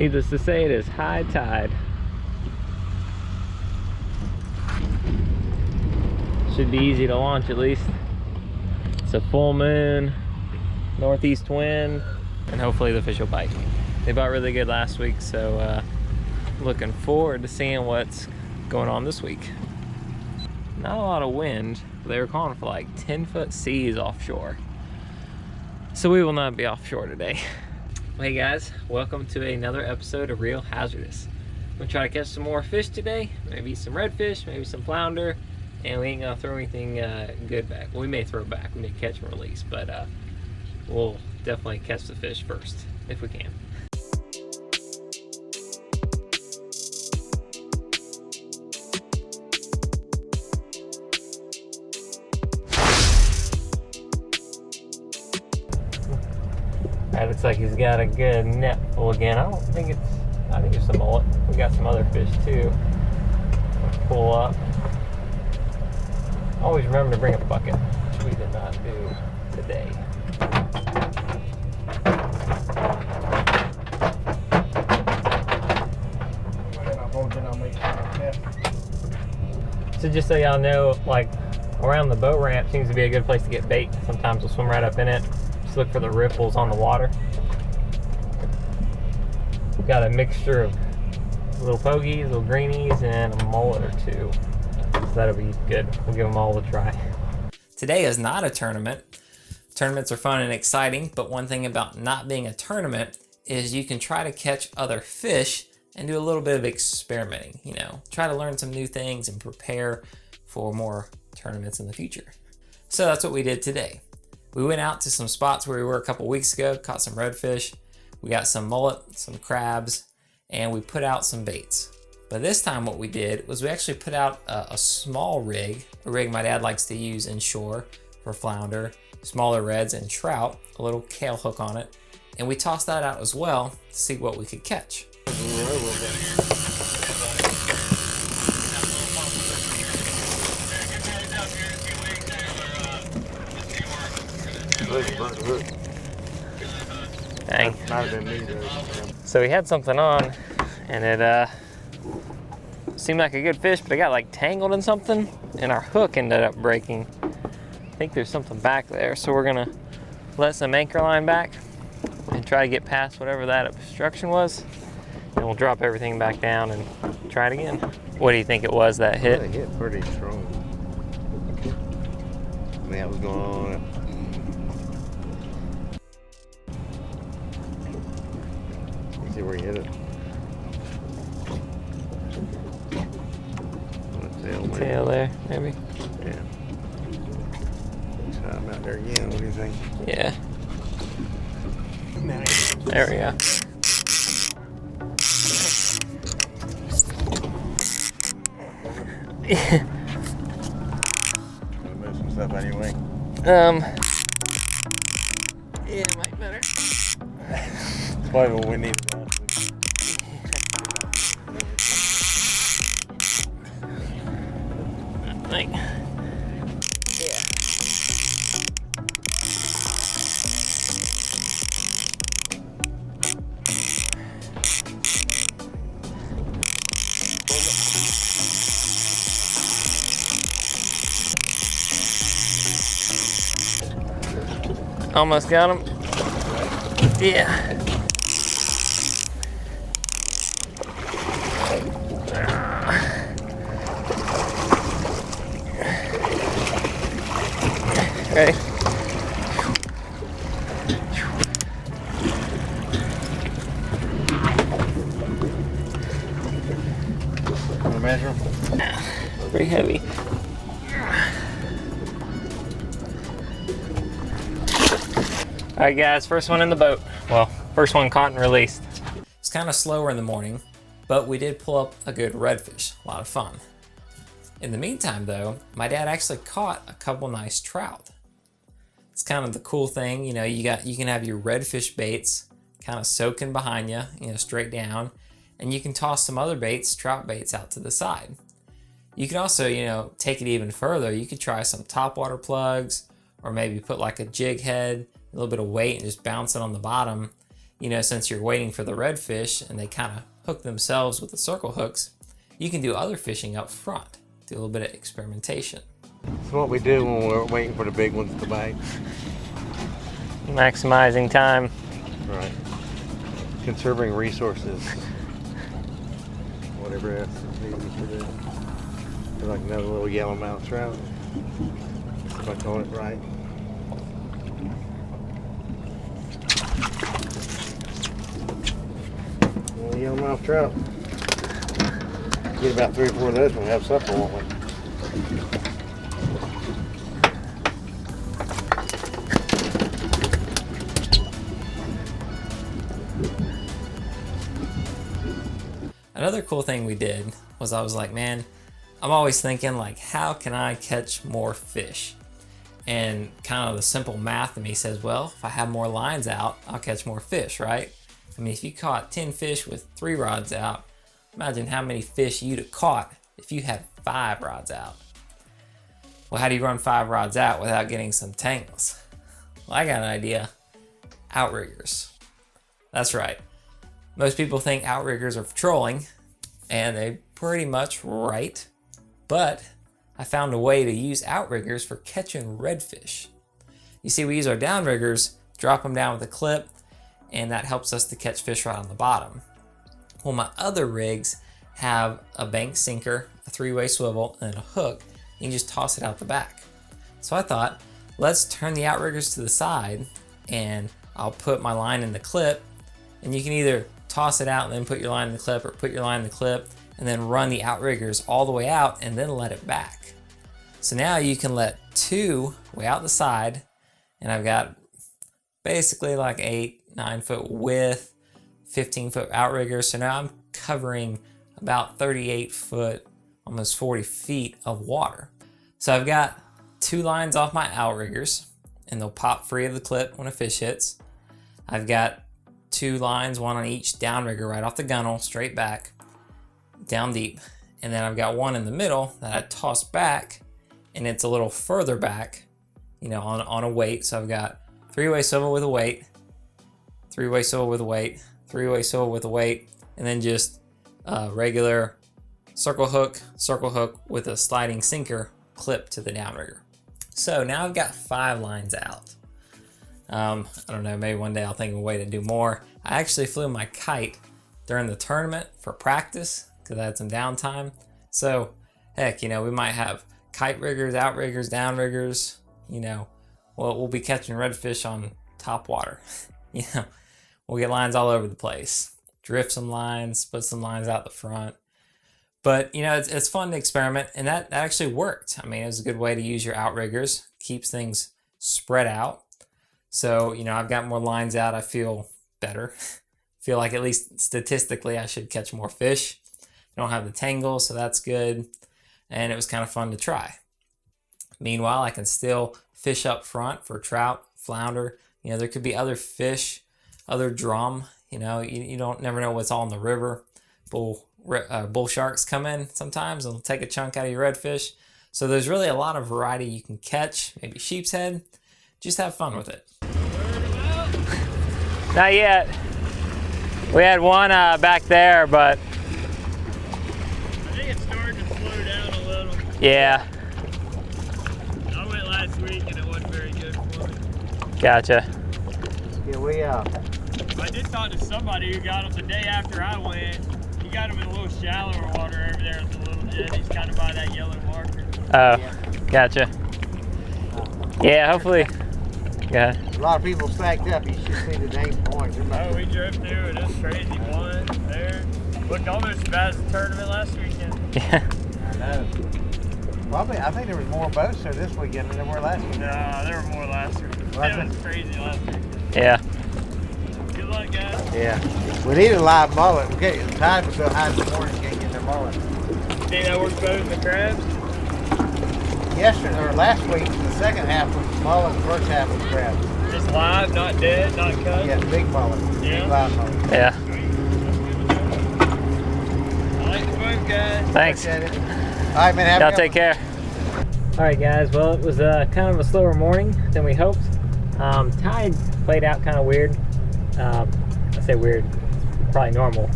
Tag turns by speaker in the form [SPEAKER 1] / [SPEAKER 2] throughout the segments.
[SPEAKER 1] Needless to say, it is high tide. Should be easy to launch at least. It's a full moon, northeast wind, and hopefully the fish will bite. They bought really good last week, so looking forward to seeing what's going on this week. Not a lot of wind. They were calling for like 10-foot seas offshore. So we will not be offshore today. Hey guys, welcome to another episode of Real Hazardous. I'm gonna try to catch some more fish today. Maybe some redfish, maybe some flounder. And we ain't gonna throw anything good back. Well, we may throw back, we may catch and release, but we'll definitely catch the fish first, if we can. Alright, looks like he's got a good net full again. I think it's a mullet. We got some other fish too. Let's pull up. Always remember to bring a bucket, which we did not do today. So just so y'all know, like around the boat ramp seems to be a good place to get bait. Sometimes we'll swim right up in it. Just look for the ripples on the water. We've got a mixture of little pogies, little greenies, and a mullet or two. So that'll be good. We'll give them all a try. Today is not a tournament. Tournaments are fun and exciting, but one thing about not being a tournament is you can try to catch other fish and do a little bit of experimenting, you know, try to learn some new things and prepare for more tournaments in the future. So that's what we did today. We went out to some spots where we were a couple weeks ago, caught some redfish, we got some mullet, some crabs, and we put out some baits. But this time what we did was we actually put out a small rig, a rig my dad likes to use inshore for flounder, smaller reds, and trout, a little kale hook on it, and we tossed that out as well to see what we could catch. Dang. So we had something on, and it seemed like a good fish, but it got like tangled in something, and our hook ended up breaking. I think there's something back there, so we're gonna let some anchor line back and try to get past whatever that obstruction was, and we'll drop everything back down and try it again. What do you think it was that hit?
[SPEAKER 2] It hit pretty strong. I mean, that was going on. Let's see where he hit it.
[SPEAKER 1] Tail there, maybe?
[SPEAKER 2] Yeah. Try him out there again. What do you think?
[SPEAKER 1] Yeah. There we go.
[SPEAKER 2] Move some stuff anyway.
[SPEAKER 1] Yeah, it might better.
[SPEAKER 2] It's probably what we need last week.
[SPEAKER 1] Like, yeah. Almost got him. Yeah. Ready?
[SPEAKER 2] Want to measure them?
[SPEAKER 1] Pretty heavy. All right, guys, first one in the boat. Well, first one caught and released. It's kind of slower in the morning, but we did pull up a good redfish. A lot of fun. In the meantime, though, my dad actually caught a couple nice trout. It's kind of the cool thing, you know, you can have your redfish baits kind of soaking behind you, straight down, and you can toss some other baits, trout baits, out to the side. You can also, take it even further. You could try some topwater plugs, or maybe put like a jig head, a little bit of weight, and just bounce it on the bottom, you know, since you're waiting for the redfish and they kind of hook themselves with the circle hooks, you can do other fishing up front. Do a little bit of experimentation.
[SPEAKER 2] That's what we do when we're waiting for the big ones to bite.
[SPEAKER 1] Maximizing time.
[SPEAKER 2] Right. Conserving resources. Whatever else is needed to do. They're like another little yellowmouth trout. If I call it right. Little yellowmouth trout. Get about 3 or 4 of those when we have supper, won't we?
[SPEAKER 1] Another cool thing we did was I was like, man, I'm always thinking like, how can I catch more fish? And kind of the simple math to me says, well, if I have more lines out, I'll catch more fish, right? I mean, if you caught 10 fish with 3 rods out, imagine how many fish you'd have caught if you had 5 rods out. Well, how do you run 5 rods out without getting some tangles? Well, I got an idea. Outriggers. That's right. Most people think outriggers are for trolling, and they're pretty much right. But I found a way to use outriggers for catching redfish. You see, we use our downriggers, drop them down with a clip, and that helps us to catch fish right on the bottom. Well, my other rigs have a bank sinker, a 3-way swivel, and a hook. You can just toss it out the back. So I thought, let's turn the outriggers to the side, and I'll put my line in the clip, and you can either toss it out and then put your line in the clip, or put your line in the clip and then run the outriggers all the way out and then let it back. So now you can let 2 way out the side, and I've got basically like 8-9 foot width, 15 foot outriggers. So now I'm covering about 38 foot, almost 40 feet of water. So I've got 2 lines off my outriggers, and they'll pop free of the clip when a fish hits. I've got 2 lines, 1 on each downrigger right off the gunnel, straight back, down deep. And then I've got 1 in the middle that I toss back, and it's a little further back, you know, on a weight. So I've got 3-way swivel with a weight, 3-way swivel with a weight, 3-way swivel with a weight, and then just regular circle hook with a sliding sinker clip to the downrigger. So now I've got 5 lines out. I don't know, maybe one day I'll think of a way to do more. I actually flew my kite during the tournament for practice because I had some downtime. So heck, you know, we might have kite riggers, outriggers, downriggers, you know, we'll be catching redfish on top water. You know, we'll get lines all over the place. Drift some lines, put some lines out the front. But, you know, it's fun to experiment, and that actually worked. I mean, it was a good way to use your outriggers, keeps things spread out. So, you know, I've got more lines out. I feel better. Feel like at least statistically I should catch more fish. I don't have the tangles, so that's good. And it was kind of fun to try. Meanwhile, I can still fish up front for trout, flounder. You know, there could be other fish, other drum. You know, you don't never know what's all in the river. Bull sharks come in sometimes and take a chunk out of your redfish. So there's really a lot of variety you can catch. Maybe sheep's head. Just have fun with it.
[SPEAKER 3] Not yet. We had one back there, but
[SPEAKER 4] I think it's starting to slow down a little.
[SPEAKER 3] yeah.
[SPEAKER 4] I went last week and it wasn't very good for me.
[SPEAKER 3] Gotcha.
[SPEAKER 2] Yeah,
[SPEAKER 4] I did talk to somebody who got them the day after I went. He got them in a little shallower water over there with a little jetties kind of by that yellow marker.
[SPEAKER 3] Oh, gotcha. Yeah, hopefully. Yeah.
[SPEAKER 2] a lot of people stacked up. You should see the names points.
[SPEAKER 4] Oh, we drove through it. It was crazy. One there. Looked almost as bad as the tournament last weekend.
[SPEAKER 3] Yeah.
[SPEAKER 2] I know. Probably, I think there was more boats there this weekend than there were last weekend.
[SPEAKER 4] No, there were more last week. It was crazy last weekend.
[SPEAKER 3] Yeah.
[SPEAKER 4] Good luck, guys.
[SPEAKER 2] Yeah. We need a live mullet. Okay, the tide was so high this morning, you can't get their mullet.
[SPEAKER 4] Think that works better than the crabs?
[SPEAKER 2] Yesterday, or last week, the second half was mullet, the first half was crab.
[SPEAKER 4] Just live, not dead, not cut?
[SPEAKER 2] Yeah, big mullet.
[SPEAKER 4] Yeah.
[SPEAKER 2] Big live mullet.
[SPEAKER 3] Yeah.
[SPEAKER 4] I like the boat, guys.
[SPEAKER 3] Thanks.
[SPEAKER 2] Appreciate it. All right, man, have a
[SPEAKER 3] Y'all
[SPEAKER 2] good
[SPEAKER 3] take
[SPEAKER 2] one.
[SPEAKER 3] care.
[SPEAKER 1] All right, guys. Well, it was kind of a slower morning than we hoped. Tide played out kind of weird. say weird, it's probably normal.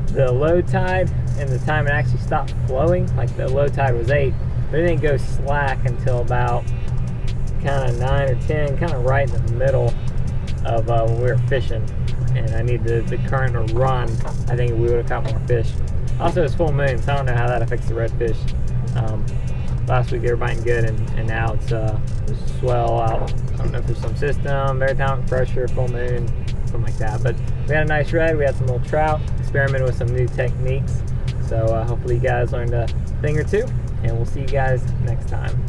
[SPEAKER 1] The low tide and the time it actually stopped flowing, like the low tide was 8, but it didn't go slack until about kind of 9 or 10, kind of right in the middle of when we were fishing. And I need the current to run. I think we would have caught more fish. Also, it's full moon, so I don't know how that affects the redfish. Last week they were biting good, and now it's swell out. I don't know if there's some system, barometric pressure, full moon, something like that. But we had a nice red. We had some little trout. Experimented with some new techniques. So hopefully you guys learned a thing or two, and we'll see you guys next time.